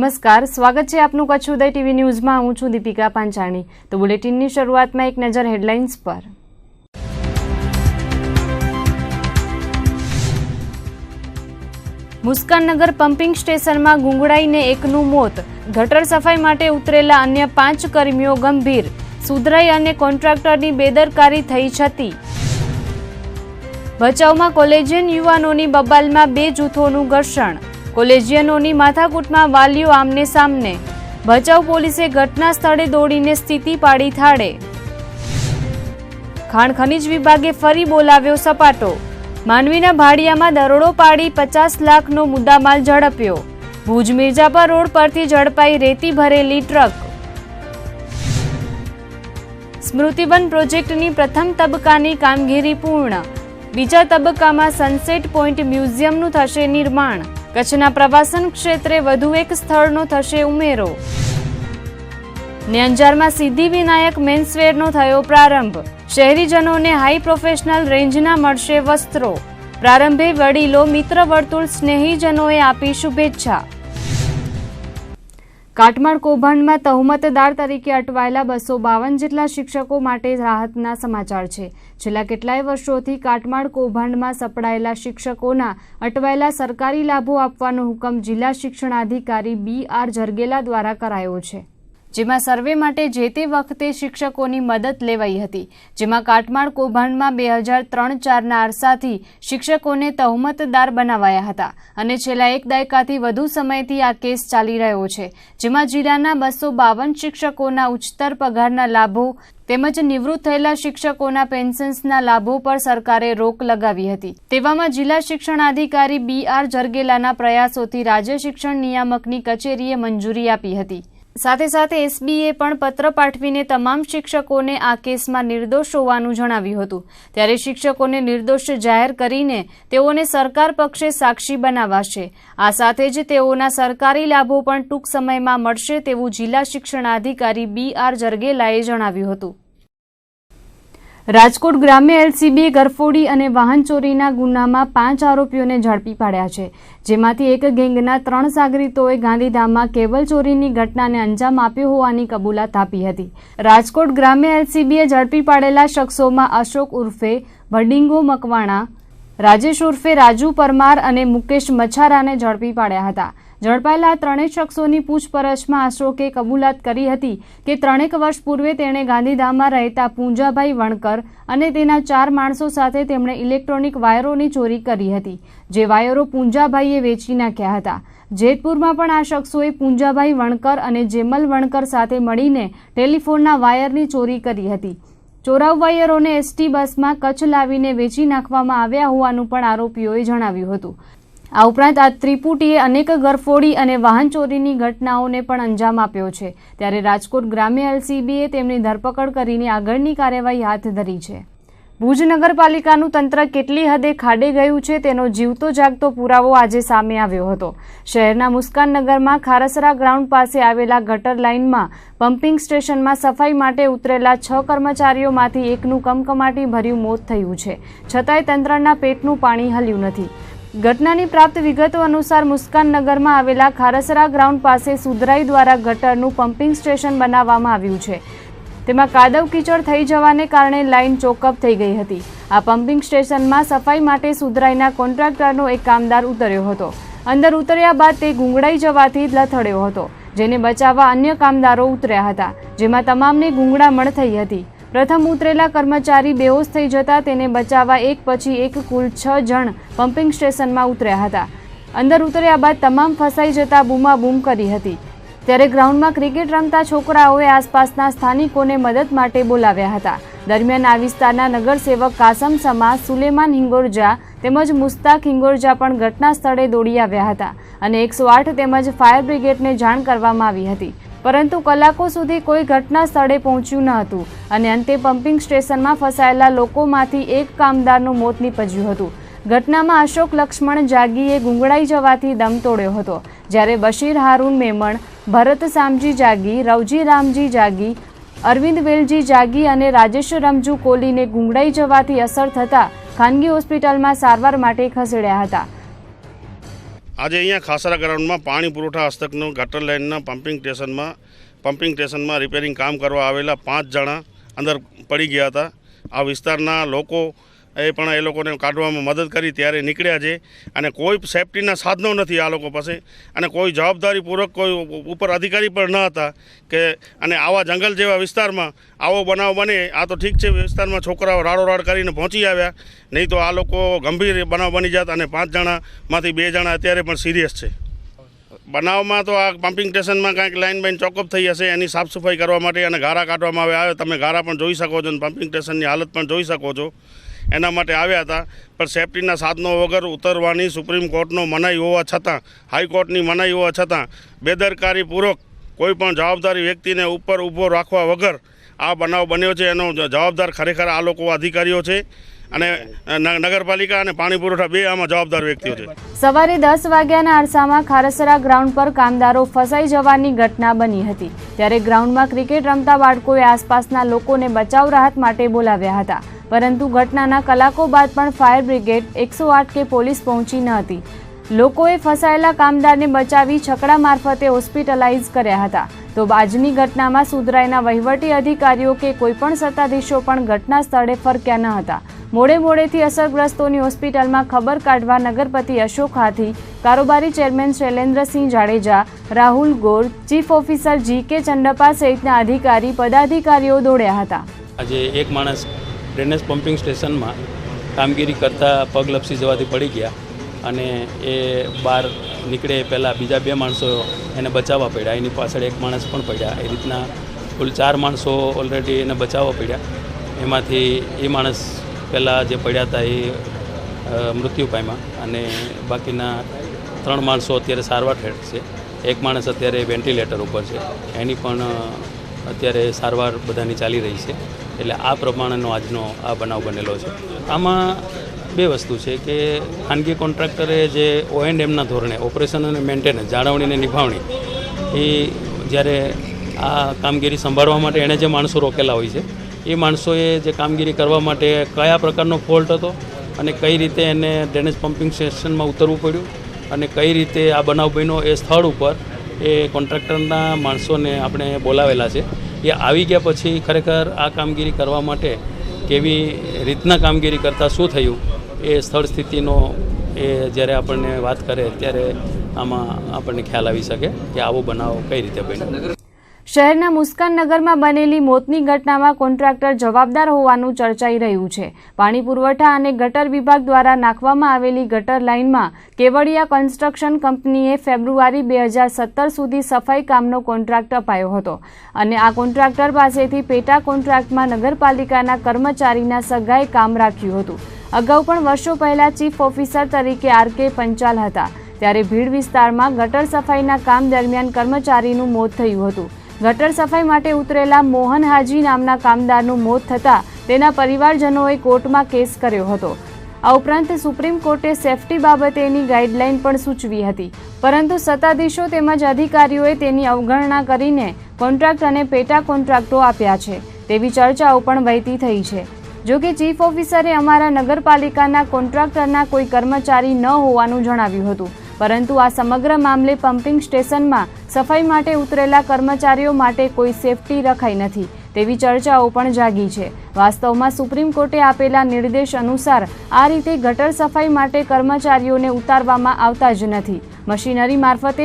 નમસ્કાર, સ્વાગત છે આપનું કચ્છ ઉદય ટીવી ન્યૂઝમાં। હું છું દીપિકા પાંચાણી। તો બુલેટિનની શરૂઆતમાં એક નજર હેડલાઇન્સ પર। મુસ્કાનનગર પમ્પિંગ સ્ટેશનમાં ગુંગળાઈને એકનું મોત। ગટર સફાઈ માટે ઉતરેલા અન્ય 5 કર્મીઓ ગંભીર। સુધરાઈ અને કોન્ટ્રાક્ટરની બેદરકારી થઈ છતી। ભચાઉમાં કોલેજિયન યુવાનોની બબાલમાં 2 જૂથોનું ઘર્ષણ। કોલેજિયનોની માથાકૂટમાં વાલીઓ આમને સામને। ભચાઉ પોલીસે ઘટના સ્થળે દોડીને સ્થિતિ પાડી થાળે। ખાણ ખનીજ વિભાગે ફરી બોલાવ્યો સપાટો। માંડવીના ભાડિયામાં દરોડો પાડી 50 લાખનો મુદ્દામાલ ઝડપ્યો। ભુજ મિર્જાપર રોડ પરથી ઝડપાઈ રેતી ભરેલી ટ્રક। સ્મૃતિવન પ્રોજેક્ટની પ્રથમ તબક્કાની કામગીરી પૂર્ણ। બીજા તબક્કામાં સનસેટ પોઈન્ટ મ્યુઝિયમનું થશે નિર્માણ। કચ્છના પ્રવાસન ક્ષેત્રે વધુ એક સ્થળનો થશે ઉમેરો। અંજારમાં સિદ્ધિવિનાયક મેન્સવેરનો થયો પ્રારંભ। શહેરીજનોને હાઈ પ્રોફેશનલ રેન્જના મળશે વસ્ત્રો। પ્રારંભે વડીલો, મિત્ર વર્તુળ, સ્નેહીજનોએ આપી શુભેચ્છા। કાટમાળ કૌભાંડમાં તહોમતદાર તરીકે અટવાયેલા 252 જેટલા શિક્ષકો માટે રાહતના સમાચાર છે। છેલ્લા કેટલાય વર્ષોથી કાટમાળ કૌભાંડમાં સપડાયેલા શિક્ષકોના અટવાયેલા સરકારી લાભો આપવાનો હુકમ જિલ્લા શિક્ષણાધિકારી BR જરગેલા દ્વારા કરાયો છે, જેમાં સર્વે માટે જે તે વખતે શિક્ષકોની મદદ લેવાઈ હતી। જેમાં કાટમાળ કૌભાંડમાં 2003-4ના અરસાથી શિક્ષકોને તહોમતદાર બનાવાયા હતા અને છેલ્લા 1 દાયકાથી વધુ સમયથી આ કેસ ચાલી રહ્યો છે, જેમાં જિલ્લાના 252 શિક્ષકોના ઉચ્ચતર પગારના લાભો તેમજ નિવૃત્ત થયેલા શિક્ષકોના પેન્શન્સના લાભો પર સરકારે રોક લગાવી હતી। તેવામાં જિલ્લા શિક્ષણાધિકારી BR જરગેલાના પ્રયાસોથી રાજ્ય શિક્ષણ નિયામકની કચેરીએ મંજૂરી આપી હતી। સાથે સાથે SBએ પણ પત્ર પાઠવીને તમામ શિક્ષકોને આ કેસમાં નિર્દોષ હોવાનું જણાવ્યું હતું। ત્યારે શિક્ષકોને નિર્દોષ જાહેર કરીને તેઓને સરકાર પક્ષે સાક્ષી બનાવાશે। આ સાથે જ તેઓના સરકારી લાભો પણ ટૂંક સમયમાં મળશે તેવું જિલ્લા શિક્ષણાધિકારી BR જરગેલાએ જણાવ્યું હતું। રાજકોટ ગ્રામ્ય LCBએ ઘરફોડી અને વાહન ચોરીના ગુનામાં 5 આરોપીઓને ઝડપી પાડ્યા છે, જેમાંથી એક ગેંગના 3 સાગરીતોએ ગાંધીધામમાં કેબલ ચોરીની ઘટનાને અંજામ આપ્યો હોવાની કબૂલાત આપી હતી। રાજકોટ ગ્રામ્ય LCBએ ઝડપી પાડેલા શખ્સોમાં અશોક ઉર્ફે ભડિંગો મકવાણા, રાજેશ ઉર્ફે રાજુ પરમાર અને મુકેશ મછારાને ઝડપી પાડ્યા હતા। ઝડપાયેલા 3 શખ્સોની પૂછપરછમાં અશોકે કબૂલાત કરી હતી કે 3 વર્ષ પૂર્વે તેણે ગાંધીધામમાં રહેતા પૂંજાભાઈ વણકર અને તેના 4 માણસો સાથે તેમણે ઇલેક્ટ્રોનિક વાયરોની ચોરી કરી હતી, જે વાયરો પૂંજાભાઈએ વેચી નાખ્યા હતા। જેતપુરમાં પણ આ શખ્સોએ પૂંજાભાઈ વણકર અને જેમલ વણકર સાથે મળીને ટેલિફોનના વાયરની ચોરી કરી હતી। ચોરાવ વાયરોને ST બસમાં કચ્છ લાવીને વેચી નાખવામાં આવ્યા હોવાનું પણ આરોપીઓએ જણાવ્યું હતું। આ ઉપરાંત આ ત્રિપુટીએ અનેક ઘરફોડી અને વાહન ચોરીની ઘટનાઓને પણ અંજામ આપ્યો છે। ત્યારે રાજકોટ ગ્રામ્ય LCBએ તેમની ધરપકડ કરીને આગળની કાર્યવાહી હાથ ધરી છે। ભુજ નગરપાલિકાનું તંત્ર કેટલી હદે ખાડે ગયું છે તેનો જીવતો જાગતો પુરાવો આજે સામે આવ્યો હતો। શહેરના મુસ્કાનનગરમાં ખારસરા ગ્રાઉન્ડ પાસે આવેલા ગટર લાઇનમાં પમ્પિંગ સ્ટેશનમાં સફાઈ માટે ઉતરેલા 6 કર્મચારીઓમાંથી એકનું કમકમાટી ભર્યું મોત થયું છે, છતાંય તંત્રના પેટનું પાણી હલ્યું નથી। ઘટનાની પ્રાપ્ત વિગતો અનુસાર મુસ્કાનનગરમાં આવેલા ખારસરા ગ્રાઉન્ડ પાસે સુધરાઈ દ્વારા ગટરનું પમ્પિંગ સ્ટેશન બનાવવામાં આવ્યું છે। તેમાં કાદવ કીચડ થઈ જવાને કારણે લાઇન ચોકઅપ થઈ ગઈ હતી। આ પમ્પિંગ સ્ટેશનમાં સફાઈ માટે સુધરાઈના કોન્ટ્રાક્ટરનો એક કામદાર ઉતર્યો હતો। અંદર ઉતર્યા બાદ તે ગુંગળાઈ જવાથી લથડ્યો હતો, જેને બચાવવા અન્ય કામદારો ઉતર્યા હતા, જેમાં તમામને ગુંગળામણ થઈ હતી। પ્રથમ ઉતરેલા કર્મચારી બેહોશ થઈ જતા તેને બચાવવા એક પછી એક કુલ 6 જણ પમ્પિંગ સ્ટેશનમાં ઉતર્યા હતા। અંદર ઉતર્યા બાદ તમામ ફસાઈ જતા બૂમાબૂમ કરી હતી। ત્યારે ગ્રાઉન્ડમાં ક્રિકેટ રમતા છોકરાઓએ આસપાસના સ્થાનિકોને મદદ માટે બોલાવ્યા હતા। દરમિયાન આ વિસ્તારના નગરસેવક કાસમ સમા, સુલેમાન હિંગોરજા તેમજ મુસ્તાક હિંગોરજા પણ ઘટના સ્થળે દોડી આવ્યા હતા અને 108 તેમજ ફાયર બ્રિગેડને જાણ કરવામાં આવી હતી, પરંતુ કલાકો સુધી કોઈ ઘટના સ્થળે પહોંચ્યું ન હતું અને અંતે પમ્પિંગ સ્ટેશનમાં ફસાયેલા લોકોમાંથી એક કામદારનું મોત નીપજ્યું હતું। ઘટનામાં અશોક લક્ષ્મણ જાગીએ ગુંગળાઈ જવાથી દમ તોડ્યો હતો, જ્યારે બશીર હારૂન મેમણ, ભરત સામજી જાગી, રવજી રામજી જાગી, અરવિંદ વેલજી જાગી અને રાજેશ રમજુ કોલીને ગુંગળાઈ જવાથી અસર થતાં ખાનગી હોસ્પિટલમાં સારવાર માટે ખસેડ્યા હતા। આજે અહીંયા ખાસરા ગ્રાઉન્ડમાં પાણી પુરવઠા હસ્તકનું ગટર લાઇનના પમ્પિંગ સ્ટેશનમાં રિપેરિંગ કામ કરવા આવેલા 5 જણા અંદર પડી ગયા હતા. આ વિસ્તારના લોકો પણ એ લોકોને કાઢવામાં મદદ કરી ત્યારે નીકળ્યા છે અને કોઈ સેફટીના સાધનો નથી આ લોકો પાસે અને કોઈ જવાબદારીપૂર્વક કોઈ ઉપર અધિકારી પણ ન હતા કે અને આવા જંગલ જેવા વિસ્તારમાં આવો બનાવ બને. આ તો ઠીક છે, વિસ્તારમાં છોકરાઓ રાડોરાડ કરીને પહોંચી આવ્યા, નહીં તો આ લોકો ગંભીર બનાવ બની જાત અને 5 જણામાંથી 2 જણા અત્યારે પણ સિરિયસ છે. બનાવમાં તો આ પમ્પિંગ સ્ટેશનમાં કાંઈક લાઇન ચોકઅપ થઈ હશે, એની સાફ સફાઈ કરવા માટે અને ગારા કાઢવામાં આવ્યા. તમે ગારા પણ જોઈ શકો છો અને પમ્પિંગ સ્ટેશનની હાલત પણ જોઈ શકો છો. એના માટે આવ્યા હતા, પણ સેફટીના સાધનો વગર ઉતરવાની સુપ્રીમ કોર્ટનો મનાઈ હોવા છતાં, હાઈકોર્ટની મનાઈ હોવા છતાં બેદરકારીપૂર્વક કોઈ પણ જવાબદારી વ્યક્તિને ઉપર ઊભો રાખવા વગર આ બનાવ બન્યો છે. એનો જવાબદાર ખરેખર આ લોકો અધિકારીઓ છે અને નગરપાલિકા અને પાણી પુરવઠા 2 આમાં જવાબદાર વ્યક્તિઓ છે. સવારે 10 વાગ્યાના અરસામાં ખારસરા ગ્રાઉન્ડ પર કામદારો ફસાઈ જવાની ઘટના બની હતી. ત્યારે ગ્રાઉન્ડમાં ક્રિકેટ રમતા બાળકોએ આસપાસના લોકોને બચાવ રાહત માટે બોલાવ્યા હતા, પરંતુ ઘટનાના કલાકો બાદ પણ ફાયર બ્રિગેડ, 108 કે પોલીસ પહોંચી ન હતી. લોકોએ ફસાયેલા કામદારને બચાવી છકડા મારફતે હોસ્પિટલાઇઝ કર્યા હતા. તો આજની ઘટનામાં સુધરાઈના વહીવટી અધિકારીઓ કે કોઈપણ સત્તાધીશો પણ ઘટના સ્થળે ફરક્યા ન હતા. મોડેથી અસરગ્રસ્તોની હોસ્પિટલમાં ખબર કાઢવા નગરપતિ અશોક હાથી, કારોબારી ચેરમેન શૈલેન્દ્રસિંહ જાડેજા, રાહુલ ગોર, ચીફ ઓફિસર GK ચંડપા સહિતના અધિકારી પદાધિકારીઓ દોડ્યા હતા. આજે એક માણસ ડ્રેનેજ પમ્પિંગ સ્ટેશનમાં કામગીરી કરતા પગ લપસી જવાથી પડી ગયા અને એ બહાર નીકળે પહેલાં બીજા 2 માણસો એને બચાવવા પડ્યા. એની પાછળ 1 માણસ પણ પડ્યા. એ રીતના કુલ 4 માણસો ઓલરેડી એને બચાવવા પડ્યા. એમાંથી એ માણસ પહેલાં જે પડ્યા હતા એ મૃત્યુ પામ્યા અને બાકીના 3 માણસો અત્યારે સારવાર હેઠળ છે. 1 માણસ અત્યારે વેન્ટિલેટર ઉપર છે, એની પણ અત્યારે સારવાર બધાની ચાલી રહી છે. એટલે આ પ્રમાણેનો આજનો આ બનાવ બનેલો છે. આમાં 2 વસ્તુ છે કે ખાનગી કોન્ટ્રાક્ટરે જે O&Mના ધોરણે ઓપરેશન અને મેન્ટેનન્સ, જાળવણી અને નિભાવણી, એ જ્યારે આ કામગીરી સંભાળવા માટે એણે જે માણસો રોકેલા હોય છે, એ માણસોએ જે કામગીરી કરવા માટે કયા પ્રકારનો ફોલ્ટ હતો અને કઈ રીતે એને ડ્રેનેજ પમ્પિંગ સ્ટેશનમાં ઉતરવું પડ્યું અને કઈ રીતે આ બનાવ બન્યો એ સ્થળ ઉપર એ કોન્ટ્રાક્ટરના માણસોને આપણે બોલાવેલા છે. એ આવી ગયા પછી ખરેખર આ કામગીરી કરવા માટે કેવી રીતના કામગીરી કરતાં શું થયું એ સ્થળ સ્થિતિનો એ જ્યારે આપણને વાત કરે ત્યારે આમાં આપણને ખ્યાલ આવી શકે કે આવો બનાવ કઈ રીતે બન્યો. શહેરના મુસ્કાન નગરમાં બનેલી મોતની ઘટનામાં કોન્ટ્રાક્ટર જવાબદાર હોવાનું ચર્ચાઈ રહ્યું છે. પાણી પુરવઠા અને ગટર વિભાગ દ્વારા નાખવામાં આવેલી ગટર લાઇનમાં કેવડિયા કન્સ્ટ્રક્શન કંપનીએ ફેબ્રુઆરી 2017 સુધી સફાઈ કામનો કોન્ટ્રાક્ટ અપાયો હતો અને આ કોન્ટ્રાક્ટર પાસેથી પેટા કોન્ટ્રાક્ટમાં નગરપાલિકાના કર્મચારીના સગાએ કામ રાખ્યું હતું. અગાઉ પણ વર્ષો પહેલા ચીફ ઓફિસર તરીકે RK પંચાલ હતા, ત્યારે ભીડ વિસ્તારમાં ગટર સફાઈના કામ દરમિયાન કર્મચારીનું મોત થયું હતું. ગટર સફાઈ માટે ઉતરેલા મોહન હાજી નામના કામદારનું મોત થતાં તેના પરિવારજનોએ કોર્ટમાં કેસ કર્યો હતો. આ ઉપરાંત સુપ્રીમ કોર્ટે સેફટી બાબતેની ગાઈડલાઈન પણ સૂચવી હતી, પરંતુ સત્તાધીશો તેમજ અધિકારીઓએ તેની અવગણના કરીને કોન્ટ્રાક્ટ અને પેટા કોન્ટ્રાક્ટો આપ્યા છે તેવી ચર્ચાઓ પણ વહેતી થઈ છે. જોકે ચીફ ઓફિસરે અમારા નગરપાલિકાના કોન્ટ્રાક્ટરના કોઈ કર્મચારી ન હોવાનું જણાવ્યું હતું, પરંતુ આ સમગ્ર મામલે પમ્પિંગ સ્ટેશનમાં સફાઈ માટે ઉતરેલા કર્મચારીઓ માટે કોઈ સેફટી રખાઈ નથી તેવી ચર્ચાઓ પણ જાગી છે. વાસ્તવમાં સુપ્રીમ કોર્ટે આપેલા નિર્દેશ અનુસાર આ રીતે ગટર સફાઈ માટે કર્મચારીઓને ઉતારવામાં આવતા જ નથી. મશીનરી મારફતે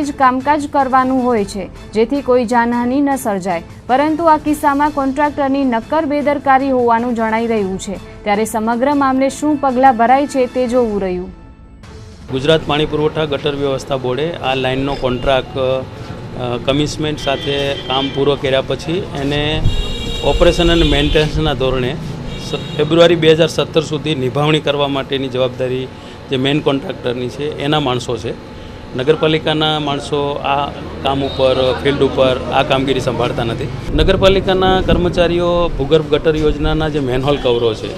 જ કામકાજ કરવાનું હોય છે, જેથી કોઈ જાનહાનિ ન સર્જાય, પરંતુ આ કિસ્સામાં કોન્ટ્રાક્ટરની નક્કર બેદરકારી હોવાનું જણાઈ રહ્યું છે. ત્યારે સમગ્ર મામલે શું પગલાં ભરાય છે તે જોવું રહ્યું. ગુજરાત પાણી પુરવઠા ગટર વ્યવસ્થા બોર્ડે આ લાઇનનો કોન્ટ્રાક્ટ કમિટમેન્ટ સાથે કામ પૂરો કર્યા પછી એને ઓપરેશન અને મેન્ટેનન્સના ધોરણે ફેબ્રુઆરી 2017 સુધી નિભાવણી કરવા માટેની જવાબદારી જે મેઇન કોન્ટ્રાક્ટરની છે એના માણસો છે. નગરપાલિકાના માણસો આ કામ ઉપર, ફિલ્ડ ઉપર આ કામગીરી સંભાળતા નથી. નગરપાલિકાના કર્મચારીઓ ભૂગર્ભ ગટર યોજનાના જે મેનહોલ કવરો છે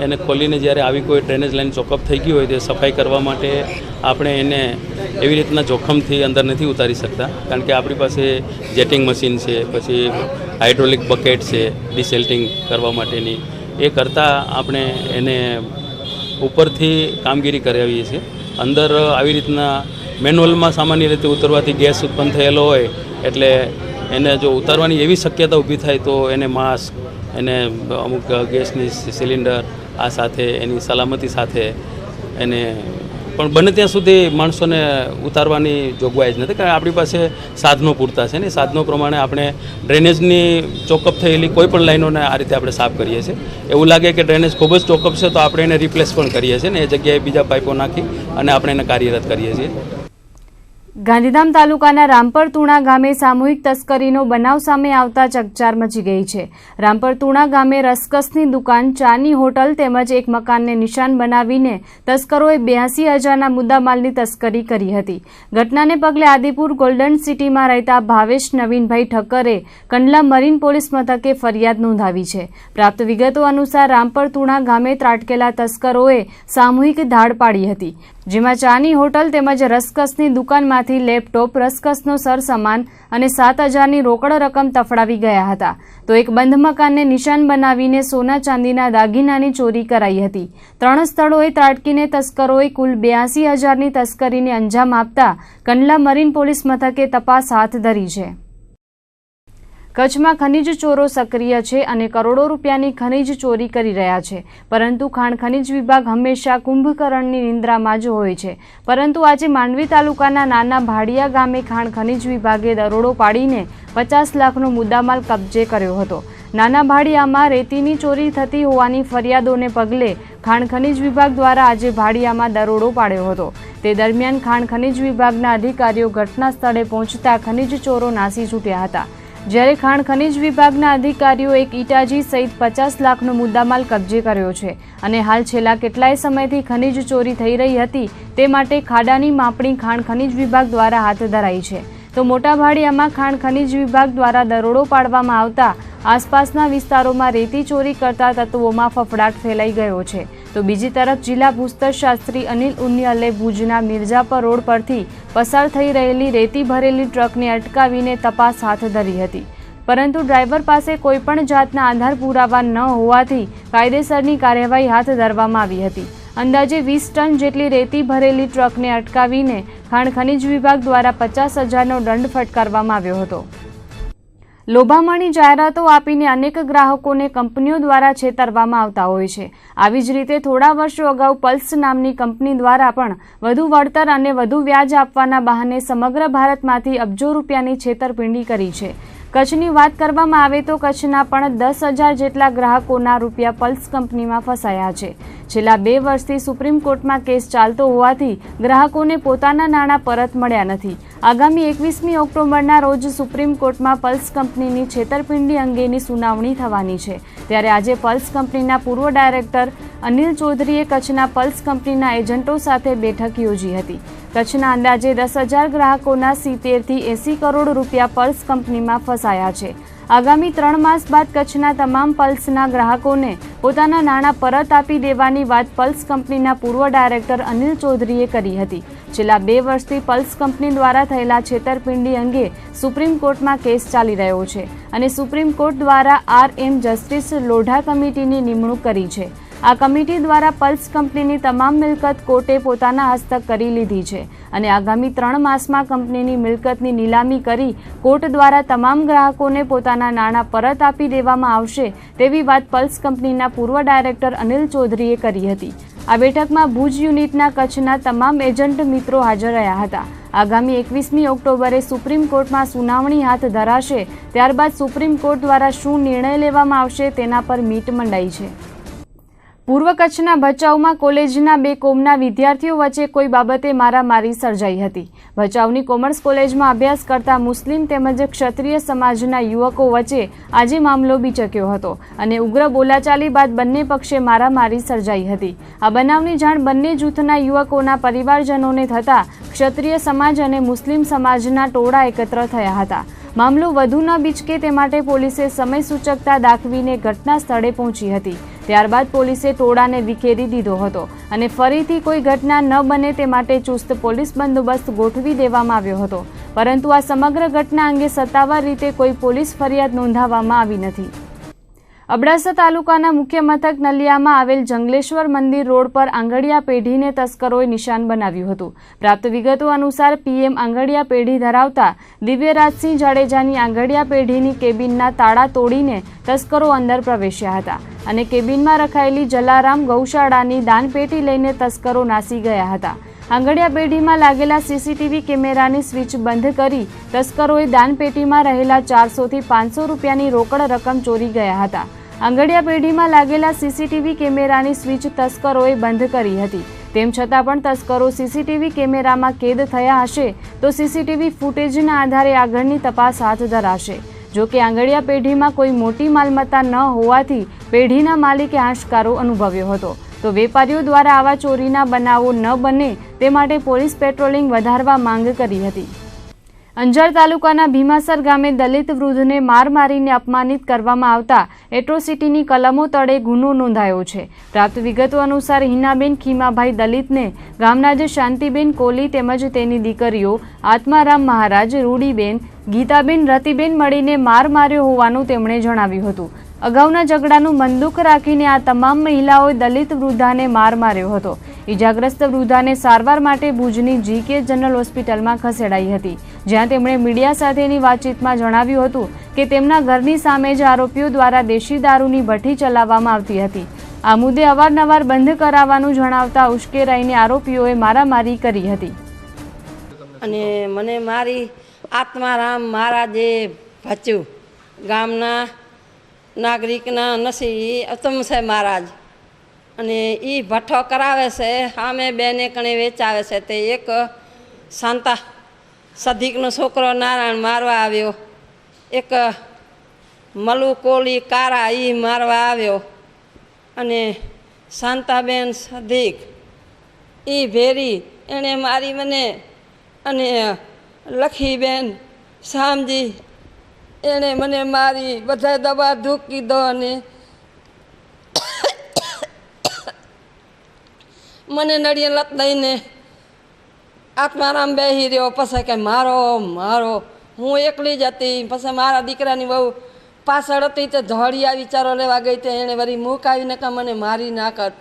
એને ખોલીને જ્યારે આવી કોઈ ડ્રેનેજ લાઇન ચોકઅપ થઈ ગઈ હોય તે સફાઈ કરવા માટે આપણે એને એવી રીતના જોખમથી અંદર નથી ઉતારી શકતા, કારણ કે આપણી પાસે જેટિંગ મશીન છે, પછી હાઇડ્રોલિક બકેટ છે ડિસેલ્ટિંગ કરવા માટેની. એ કરતાં આપણે એને ઉપરથી કામગીરી કરાવીએ છીએ. અંદર આવી રીતના મેન્યુઅલમાં સામાન્ય રીતે ઉતરવાથી ગેસ ઉત્પન્ન થયેલો હોય એટલે એને જો ઉતારવાની એવી શક્યતા ઊભી થાય તો એને માસ્ક, એને અમુક ગેસની સિલિન્ડર આ સાથે એની સલામતી સાથે એને પણ બને ત્યાં સુધી માણસોને ઉતારવાની જોગવાઈ જ નથી, કારણ આપણી પાસે સાધનો પૂરતા છે ને સાધનો પ્રમાણે આપણે ડ્રેનેજની ચોકઅપ થયેલી કોઈ પણ લાઈનોને આ રીતે આપણે સાફ કરીએ છીએ. એવું લાગે કે ડ્રેનેજ ખૂબ જ ચોકઅપ છે તો આપણે એને રિપ્લેસ પણ કરીએ છીએ ને એ જગ્યાએ બીજા પાઇપો નાખી અને આપણે એને કાર્યરત કરીએ છીએ. ગાંધીધામ તાલુકાના રામપર તુણા ગામે સામૂહિક તસ્કરીનો બનાવ સામે આવતા ચકચાર મચી ગઈ છે. રામપર તુણા ગામે રસકસની દુકાન, ચાની હોટલ તેમજ એક મકાનને નિશાન બનાવીને તસ્કરોએ 82,000ના મુદ્દામાલની તસ્કરી કરી હતી. ઘટનાને પગલે આદિપુર ગોલ્ડન સિટીમાં રહેતા ભાવેશ નવીનભાઈ ઠક્કરે કંડલા મરીન પોલીસ મથકે ફરિયાદ નોંધાવી છે. પ્રાપ્ત વિગતો અનુસાર રામપર તુણા ગામે ત્રાટકેલા તસ્કરોએ સામૂહિક ધાડ પાડી હતી, જેમાં ચાની હોટલ તેમજ રસકસની દુકાનમાંથી લેપટોપ, રસકસનો સરસામાન અને 7,000ની રોકડ રકમ તફડાવી ગયા હતા. તો એક બંધ મકાનને નિશાન બનાવીને સોના ચાંદીના દાગીનાની ચોરી કરાઈ હતી. 3 સ્થળોએ ત્રાટકીને તસ્કરોએ કુલ 82,000ની તસ્કરીને અંજામ આપતા કંડલા મરીન પોલીસ મથકે તપાસ હાથ ધરી છે. કચ્છમાં ખનીજ ચોરો સક્રિય છે અને કરોડો રૂપિયાની ખનીજ ચોરી કરી રહ્યા છે, પરંતુ ખાણ ખનીજ વિભાગ હંમેશા કુંભકર્ણની નિંદ્રામાં જ હોય છે. પરંતુ આજે માંડવી તાલુકાના નાના ભાડિયા ગામે ખાણ ખનીજ વિભાગે દરોડો પાડીને 50 લાખનો મુદ્દામાલ કબજે કર્યો હતો. નાના ભાડિયામાં રેતીની ચોરી થતી હોવાની ફરિયાદોને પગલે ખાણ ખનીજ વિભાગ દ્વારા આજે ભાડિયામાં દરોડો પાડ્યો હતો. તે દરમિયાન ખાણ ખનીજ વિભાગના અધિકારીઓ ઘટના સ્થળે પહોંચતા ખનીજ ચોરો નાસી છૂટ્યા હતા. જ્યારે ખાણ ખનીજ વિભાગના અધિકારીઓ એક ઇટાજી સહિત 50 લાખનો મુદ્દામાલ કબજે કર્યો છે અને હાલ છેલ્લા કેટલાય સમયથી ખનીજ ચોરી થઈ રહી હતી તે માટે ખાડાની માપણી ખાણ ખનીજ વિભાગ દ્વારા હાથ ધરાઈ છે. તો મોટા ભાડિયામાં ખાણ ખનીજ વિભાગ દ્વારા દરોડો પાડવામાં આવતા આસપાસના વિસ્તારોમાં રેતી ચોરી કરતા તત્વોમાં ફફડાટ ફેલાઈ ગયો છે. તો બીજી તરફ જિલ્લા ભૂસ્તરશાસ્ત્રી અનિલ ઉનિયલે ભુજના મિર્જાપર રોડ પરથી પસાર થઈ રહેલી રેતી ભરેલી ટ્રકને અટકાવીને તપાસ હાથ ધરી હતી, પરંતુ ડ્રાઈવર પાસે કોઈપણ જાતના આધાર પુરાવા ન હોવાથી કાયદેસરની કાર્યવાહી હાથ ધરવામાં આવી હતી. અંદાજે 20 ટન જેટલી રેતી ભરેલી ટ્રકને અટકાવીને ખાણ ખનીજ વિભાગ દ્વારા 50,000નો દંડ ફટકારવામાં આવ્યો હતો. લોભામણી જાહેરાતો આપીને અનેક ગ્રાહકોને કંપનીઓ દ્વારા છેતરવામાં આવતા હોય છે. આવી જ રીતે થોડા વર્ષો અગાઉ પલ્સ નામની કંપની દ્વારા પણ વધુ વળતર અને વધુ વ્યાજ આપવાના બહાને સમગ્ર ભારતમાંથી અબજો રૂપિયાની છેતરપિંડી કરી છે. કચ્છની વાત કરવામાં આવે તો કચ્છના પણ 10,000 જેટલા ગ્રાહકોના રૂપિયા પલ્સ કંપનીમાં ફસાયા છે. છેલ્લા 2 વર્ષથી સુપ્રીમ કોર્ટમાં કેસ ચાલતો હોવાથી ગ્રાહકોને પોતાના નાણાં પરત મળ્યા નથી. આગામી 21મી ઓક્ટોબરના રોજ સુપ્રીમ કોર્ટમાં પલ્સ કંપનીની છેતરપિંડી અંગેની સુનાવણી થવાની છે. ત્યારે આજે પલ્સ કંપનીના પૂર્વ ડાયરેક્ટર અનિલ ચૌધરીએ કચ્છના પલ્સ કંપનીના એજન્ટો સાથે બેઠક યોજી હતી. કચ્છના અંદાજે 10,000 ગ્રાહકોના 70થી 80 કરોડ રૂપિયા પલ્સ કંપનીમાં ફસાયા છે. આગામી 3 માસ બાદ કચ્છના તમામ પલ્સના ગ્રાહકોને પોતાના નાણાં પરત આપી દેવાની વાત પલ્સ કંપનીના પૂર્વ ડાયરેક્ટર અનિલ ચૌધરીએ કરી હતી. છેલ્લા 2 વર્ષથી પલ્સ કંપની દ્વારા થયેલા છેતરપિંડી અંગે સુપ્રીમ કોર્ટમાં કેસ ચાલી રહ્યો છે અને સુપ્રીમ કોર્ટ દ્વારા RM જસ્ટિસ લોઢા કમિટીની નિમણૂક કરી છે. આ કમિટી દ્વારા પલ્સ કંપનીની તમામ મિલકત કોર્ટે પોતાના હસ્તક કરી લીધી છે અને આગામી 3 માસમાં કંપનીની મિલકતની નીલામી કરી કોર્ટ દ્વારા તમામ ગ્રાહકોને પોતાના નાણાં પરત આપી દેવામાં આવશે તેવી વાત પલ્સ કંપનીના પૂર્વ ડાયરેક્ટર અનિલ ચૌધરીએ કરી હતી. આ બેઠકમાં ભુજ યુનિટના કચ્છના તમામ એજન્ટ મિત્રો હાજર રહ્યા હતા. આગામી 21મી ઓક્ટોબરે સુપ્રીમ કોર્ટમાં સુનાવણી હાથ ધરાશે. ત્યારબાદ સુપ્રીમ કોર્ટ દ્વારા શું નિર્ણય લેવામાં આવશે તેના પર મીટ મંડાઈ છે. પૂર્વ કચ્છના ભચાઉમાં કોલેજના 2 કોમના વિદ્યાર્થીઓ વચ્ચે કોઈ બાબતે મારામારી સર્જાઈ હતી. ભચાઉની કોમર્સ કોલેજમાં અભ્યાસ કરતા મુસ્લિમ તેમજ ક્ષત્રિય સમાજના યુવકો વચ્ચે આજે મામલો બીચક્યો હતો અને ઉગ્ર બોલાચાલી બાદ બંને પક્ષે મારામારી સર્જાઈ હતી. આ બનાવની જાણ બંને જૂથના યુવકોના પરિવારજનોને થતાં ક્ષત્રિય સમાજ અને મુસ્લિમ સમાજના ટોળા એકત્ર થયા હતા. મામલો વધુ ન બીચકે તે માટે પોલીસે સમય સૂચકતા દાખવીને ઘટના સ્થળે પહોંચી હતી. ત્યારબાદ પોલીસે ટોળાને વિખેરી દીધો હતો અને ફરીથી કોઈ ઘટના ન બને તે માટે ચુસ્ત પોલીસ બંદોબસ્ત ગોઠવી દેવામાં આવ્યો હતો. પરંતુ આ સમગ્ર ઘટના અંગે સત્તાવાર રીતે કોઈ પોલીસ ફરિયાદ નોંધાવવામાં આવી નથી. અબડાસા તાલુકાના મુખ્ય મથક નલિયામાં આવેલ જંગલેશ્વર મંદિર રોડ પર આંગડિયા પેઢીને તસ્કરોએ નિશાન બનાવ્યું હતું. પ્રાપ્ત વિગતો અનુસાર પીએમ આંગડિયા પેઢી ધરાવતા દિવ્યરાજસિંહ જાડેજાની આંગડિયા પેઢીની કેબિનના તાળા તોડીને તસ્કરો અંદર પ્રવેશ્યા હતા અને કેબિનમાં રખાયેલી જલારામ ગૌશાળાની દાનપેટી લઈને તસ્કરો નાસી ગયા હતા. આંગડિયા પેઢીમાં લાગેલા સીસીટીવી કેમેરાની સ્વિચ બંધ કરી તસ્કરોએ દાનપેટીમાં રહેલા 400 થી 500 રૂપિયાની રોકડ રકમ ચોરી ગયા હતા. આંગડિયા પેઢીમાં લાગેલા સીસીટીવી કેમેરાની સ્વિચ તસ્કરોએ બંધ કરી હતી. તેમ છતાં પણ તસ્કરો સીસીટીવી કેમેરામાં કેદ થયા હશે તો સીસીટીવી ફૂટેજના આધારે આગળની તપાસ હાથ ધરાશે. જો કે આંગડિયા પેઢીમાં કોઈ મોટી માલમત્તા ન હોવાથી પેઢીના માલિકે હાશકારો અનુભવ્યો હતો. તો વેપારીઓ દ્વારા આવા ચોરીના બનાવો ન બને તે માટે પોલીસ પેટ્રોલિંગ વધારવા માંગ કરી હતી. અંજાર તાલુકાના ભીમાસર ગામે દલિત વૃદ્ધને માર મારીને અપમાનિત કરવામાં આવતા એટ્રોસિટીની કલમો તળે ગુનો નોંધાયો છે. પ્રાપ્ત વિગતો અનુસાર હિનાબેન ખીમાભાઈ દલિતને ગામના જ શાંતિબેન કોલી તેમજ તેની દીકરીઓ આત્મારામ મહારાજ, રૂડીબેન, ગીતાબેન, રતિબેન મળીને માર માર્યો હોવાનું તેમણે જણાવ્યું હતું. અગાઉના ઝઘડાનું મનદુખ રાખીને આ તમામ મહિલાઓએ દલિત વૃદ્ધાને માર માર્યો હતો. ઇજાગ્રસ્ત વૃદ્ધાને સારવાર માટે ભુજની જીકે જનરલ હોસ્પિટલમાં ખસેડાઈ હતી, જ્યાં તેમણે મીડિયા સાથેની વાતચીતમાં જણાવ્યું હતું કે તેમના ઘરની સામે જ આરોપીઓ દ્વારા દેશી દારૂની ભઠ્ઠી ચલાવવામાં આવતી હતી. આ મુદ્દે અવારનવાર બંધ કરાવવાનું જણાવતા ઉશ્કેરાઈને આરોપીઓએ મારામારી કરી હતી. અને મને મારી આત્મારામ મહારાજે ભચ્યું ગામના નાગરિકના નસી અતમસે મહારાજ અને એ ભઠ્ઠો કરાવે છે. સામે બેને કણે વેચાવે છે. તે એક શાંતા સદીકનો છોકરો નારાયણ મારવા આવ્યો, એક મલુ કોલી કારા એ મારવા આવ્યો અને શાંતાબેન સદીક એ ભેરી એણે મારી મને અને લખીબેન શામજી એણે મને મારી બધા દવા ધૂકી દો અને મને નડીએ લત દઈને આત્મારામ બેહી રહ્યો. પછી કે મારો મારો હું એકલી જ હતી. પછી મારા દીકરાની બહુ પાછળ હતી તે ધોળિયા વિચારો લેવા ગઈ તે એણે વળી મુકાવીને કે મને મારી નાખત.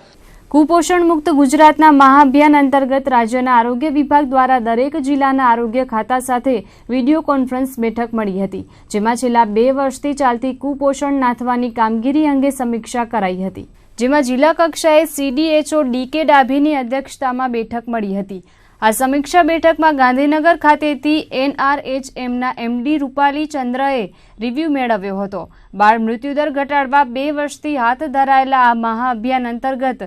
કુપોષણ મુક્ત ગુજરાતના મહાઅભિયાન અંતર્ગત રાજ્યના આરોગ્ય વિભાગ દ્વારા દરેક જિલ્લાના આરોગ્ય ખાતા સાથે વિડીયો કોન્ફરન્સ બેઠક મળી હતી, જેમાં છેલ્લા 2 વર્ષથી ચાલતી કુપોષણ નાથવાની કામગીરી અંગે સમીક્ષા કરાઈ હતી. જેમાં જિલ્લા કક્ષાએ CDHO DK ડાભીની અધ્યક્ષતામાં બેઠક મળી હતી. આ સમીક્ષા બેઠકમાં ગાંધીનગર ખાતેથી NRHMના MD રૂપાલી ચંદ્રએ રિવ્યૂ મેળવ્યો હતો. બાળ મૃત્યુદર ઘટાડવા 2 વર્ષથી હાથ ધરાયેલા આ મહાઅભિયાન અંતર્ગત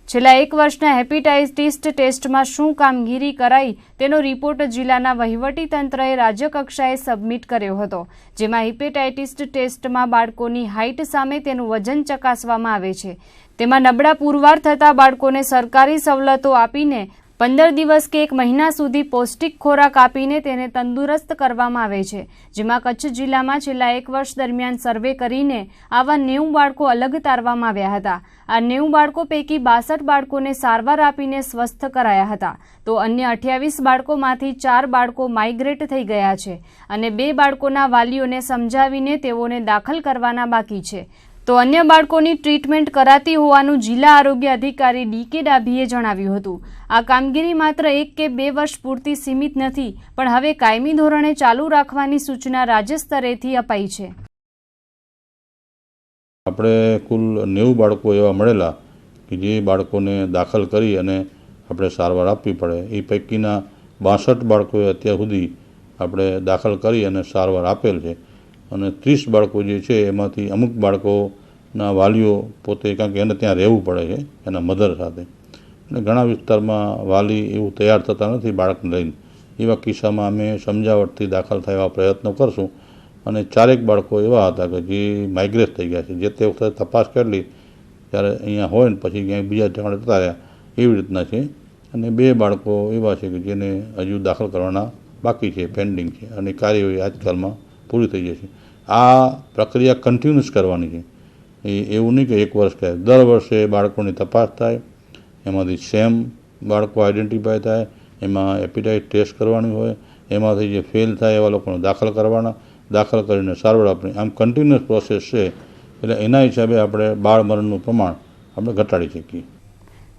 છેલ્લા 1 વર્ષના હેપેટાઇટિસ ટેસ્ટમાં શું કામગીરી કરાઈ તેનો રિપોર્ટ જિલ્લાના વહીવટીતંત્રએ રાજ્ય કક્ષાએ સબમિટ કર્યો હતો, જેમાં હેપેટાઇટિસ ટેસ્ટમાં બાળકોની હાઇટ સામે તેનું વજન ચકાસવામાં આવે છે. તેમાં નબળા પુરવાર થતા બાળકોને સરકારી સવલતો આપીને 15 દિવસ કે 1 મહિના સુધી પૌષ્ટિક ખોરાક આપીને તેને તંદુરસ્ત કરવામાં આવે છે. જેમાં કચ્છ જિલ્લામાં છેલ્લા 1 વર્ષ દરમિયાન સર્વે કરીને આવા 90 બાળકો અલગ તારવામાં આવ્યા હતા. આ 90 બાળકો પૈકી 62 બાળકોને સારવાર આપીને સ્વસ્થ કરાયા હતા, તો અન્ય 28 બાળકોમાંથી 4 બાળકો માઇગ્રેટ થઈ ગયા છે અને 2 બાળકોના વાલીઓને સમજાવીને તેઓને દાખલ કરવાના બાકી છે. તો અન્ય બાળકોની ટ્રીટમેન્ટ કરાતી હોવાનું જિલ્લા આરોગ્ય અધિકારી DK ડાભીએ જણાવ્યું હતું. આ કામગીરી માત્ર 1 કે 2 વર્ષ પૂરતી સીમિત નથી, પણ હવે કાયમી ધોરણે ચાલુ રાખવાની સૂચના રાજ્ય સ્તરેથી અપાઈ છે. આપણે કુલ 90 બાળકો એવા મળેલા કે જે બાળકોને દાખલ કરી અને આપણે સારવાર આપવી પડે. એ પૈકીના 62 બાળકોએ અત્યાર સુધી આપણે દાખલ કરી અને સારવાર આપેલ છે અને 30 બાળકો જે છે એમાંથી અમુક બાળકોના વાલીઓ પોતે, કારણ કે એને ત્યાં રહેવું પડે છે એના મધર સાથે, અને ઘણા વિસ્તારમાં વાલી એવું તૈયાર થતા નથી બાળકને લઈને. એવા કિસ્સામાં અમે સમજાવટથી દાખલ થયા પ્રયત્નો કરશું. અને 4 બાળકો એવા હતા કે જે માઇગ્રેટ થઈ ગયા છે, જે તે વખતે તપાસ કરેલી ત્યારે અહીંયા હોય ને પછી ક્યાંય બીજા ઠેકાણે જતા રહ્યા એવી રીતના છે. અને 2 બાળકો એવા છે કે જેને હજુ દાખલ કરવાના બાકી છે, પેન્ડિંગ છે, અને કાર્યવાહી આજકાલમાં પૂરી થઈ જશે. આ પ્રક્રિયા કન્ટિન્યુઅસ કરવાની છે. એવું નહીં કે 1 વર્ષ કહે. દર વર્ષે બાળકોની તપાસ થાય, એમાંથી સેમ બાળકો આઈડેન્ટિફાય થાય, એમાં હેપેટાઇટિસ ટેસ્ટ કરવાની હોય, એમાંથી જે ફેલ થાય એવા લોકોને દાખલ કરવાના, દાખલ કરીને સારવાર આપણી. આમ કન્ટિન્યુઅસ પ્રોસેસ છે એટલે એના હિસાબે આપણે બાળ મરણનું પ્રમાણ આપણે ઘટાડી શકીએ.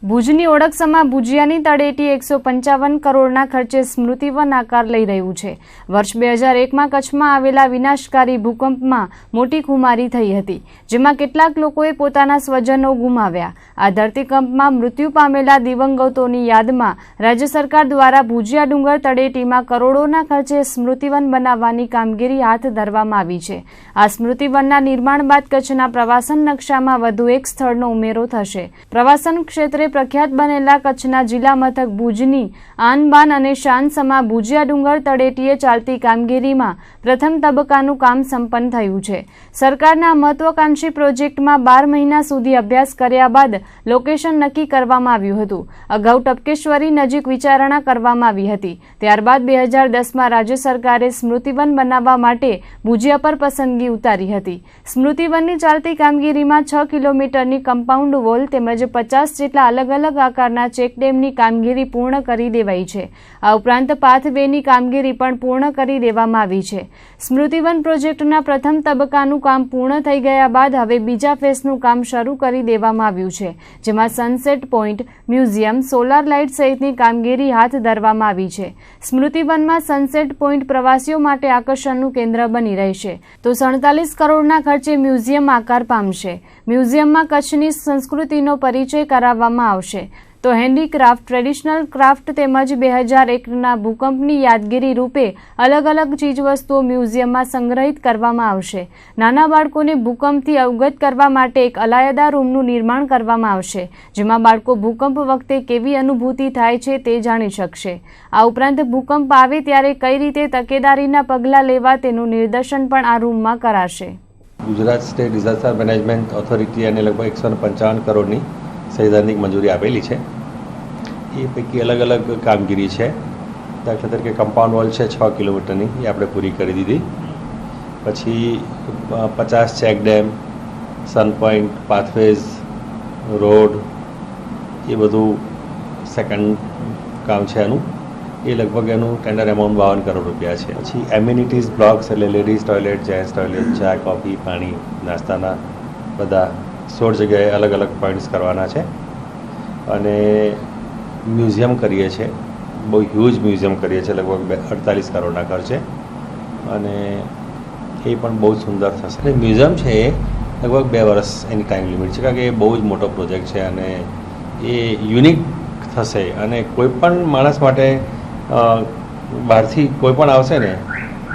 ભુજની ઓળખસમા ભુજિયાની તળેટી 155 કરોડના ખર્ચે સ્મૃતિવન આકાર લઈ રહ્યું છે. વર્ષ 2001માં કચ્છમાં આવેલા વિનાશકારી ભૂકંપમાં મોટી ખુમારી થઈ હતી, જેમાં કેટલાક લોકોએ પોતાના સ્વજનો ગુમાવ્યા. આ ધરતીકંપમાં મૃત્યુ પામેલા દિવંગતોની યાદમાં રાજ્ય સરકાર દ્વારા ભુજિયા ડુંગર તળેટીમાં કરોડોના ખર્ચે સ્મૃતિવન બનાવવાની કામગીરી હાથ ધરવામાં આવી છે. આ સ્મૃતિવનના નિર્માણ બાદ કચ્છના પ્રવાસન નકશામાં વધુ એક સ્થળનો ઉમેરો થશે. પ્રવાસન ક્ષેત્રે પ્રખ્યાત બનેલા કચ્છના જિલ્લા મથક ભુજની આન બાન અને શાન સમા ભુજિયા ડુંગર તળેટીએ ચાલતી કામગીરીમાં પ્રથમ તબક્કાનું કામ સંપન્ન થયું છે. સરકારના મહત્વાકાંક્ષી પ્રોજેક્ટમાં 12 મહિના સુધી અભ્યાસ કર્યા બાદ લોકેશન નક્કી કરવામાં આવ્યું હતું. અગાઉ ટપકેશ્વરી નજીક વિચારણા કરવામાં આવી હતી. ત્યારબાદ 2010માં રાજ્ય સરકારે સ્મૃતિવન બનાવવા માટે ભુજિયા પર પસંદગી ઉતારી હતી. સ્મૃતિવનની ચાલતી કામગીરીમાં 6 કિલોમીટરની કમ્પાઉન્ડ વોલ તેમજ 50 જેટલા અલગ આકારના ચેકડેમની કામગીરી પૂર્ણ કરી દેવાઈ છે. આ ઉપરાંત પાથવેની કામગીરી પણ પૂર્ણ કરી દેવામાં આવી છે. સ્મૃતિવન પ્રોજેક્ટના પ્રથમ તબક્કાનું કામ પૂર્ણ થઈ ગયા બાદ હવે બીજા ફેઝનું કામ શરૂ કરી દેવામાં આવ્યું છે, જેમાં sunset point, museum, solar light સહિતની કામગીરી હાથ ધરવામાં આવી છે. સ્મૃતિવનમાં સનસેટ પોઈન્ટ પ્રવાસીઓ માટે આકર્ષણનું કેન્દ્ર બની રહેશે, તો 47 કરોડના ખર્ચે મ્યુઝિયમ આકાર પામશે. મ્યુઝિયમમાં કચ્છની સંસ્કૃતિનો પરિચય કરાવવામાં આવશે, તો હેન્ડીક્રાફ્ટ, ટ્રેડિશનલ ક્રાફ્ટ તેમજ 2001ના ભૂકંપની યાદગીરી રૂપે અલગ ચીજવસ્તુઓ મ્યુઝિયમમાં સંગ્રહિત કરવામાં આવશે. નાના બાળકોને ભૂકંપથી અવગત કરવા માટે એક અલાયદા રૂમનું નિર્માણ કરવામાં આવશે, જેમાં બાળકો ભૂકંપ વખતે કેવી અનુભૂતિ થાય છે તે જાણી શકશે. આ ઉપરાંત ભૂકંપ આવે ત્યારે કઈ રીતે તકેદારીના પગલાં લેવા તેનું નિદર્શન પણ આ રૂમમાં કરાશે. Gujarat state disaster management authority અને લગભગ 155 કરોડની સૈદ્ધાંતિક મંજૂરી આપેલી છે. એ પૈકી અલગ કામગીરી છે. દાખલા તરીકે કમ્પાઉન્ડ વોલ છે 6 કિલોમીટરની, એ આપણે પૂરી કરી દીધી. પછી 50 check dam, sun point, pathways, road, એ બધું સેકન્ડ કામ છે એનું. એ લગભગ એનું ટેન્ડર એમાઉન્ટ 52 કરોડ રૂપિયા છે. પછી એમ્યુનિટીઝ બ્લોક્સ એટલે લેડીઝ ટોયલેટ, જેન્ટ્સ ટોયલેટ, ચા, કોફી, પાણી, નાસ્તાના બધા 16 જગ્યાએ અલગ પોઈન્ટ્સ કરવાના છે. અને મ્યુઝિયમ કરીએ છીએ, બહુ હ્યુજ મ્યુઝિયમ કરીએ છીએ, લગભગ 48 કરોડના ખર્ચે. અને એ પણ બહુ સુંદર થશે. એટલે મ્યુઝિયમ છે એ લગભગ 2 વર્ષ એની ટાઈમ લિમિટ છે, કારણ કે એ બહુ જ મોટો પ્રોજેક્ટ છે અને એ યુનિક થશે. અને કોઈ પણ માણસ માટે બહારથી કોઈ પણ આવશે ને